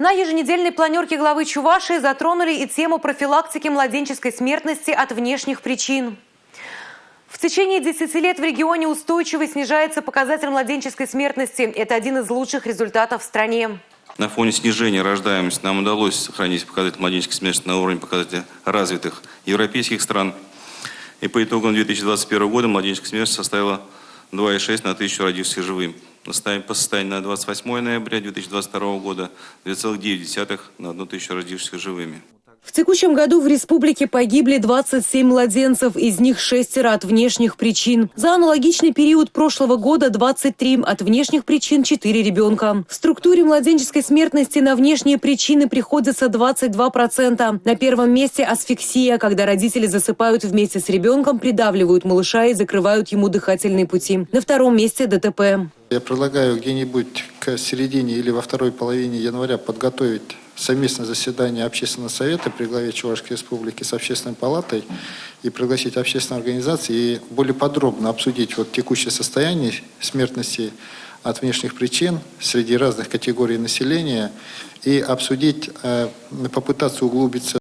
На еженедельной планерке главы Чувашии затронули и тему профилактики младенческой смертности от внешних причин. В течение 10 лет в регионе устойчиво снижается показатель младенческой смертности. Это один из лучших результатов в стране. На фоне снижения рождаемости нам удалось сохранить показатель младенческой смертности на уровне показателя развитых европейских стран. И по итогам 2021 года младенческая смертность составила 2,6 на 1000 родившихся живыми. По состоянию на 28 ноября 2022 года 2,9 на 1000 родившихся живыми. В текущем году в республике погибли 27 младенцев, из них 6 от внешних причин. За аналогичный период прошлого года 23 от внешних причин 4 ребенка. В структуре младенческой смертности на внешние причины приходится 22%. На первом месте асфиксия, когда родители засыпают вместе с ребенком, придавливают малыша и закрывают ему дыхательные пути. На втором месте ДТП. Я предлагаю где-нибудь к середине или во второй половине января подготовить совместное заседание Общественного совета при главе Чувашской республики с Общественной палатой и пригласить общественные организации и более подробно обсудить текущее состояние смертности от внешних причин среди разных категорий населения и обсудить, попытаться углубиться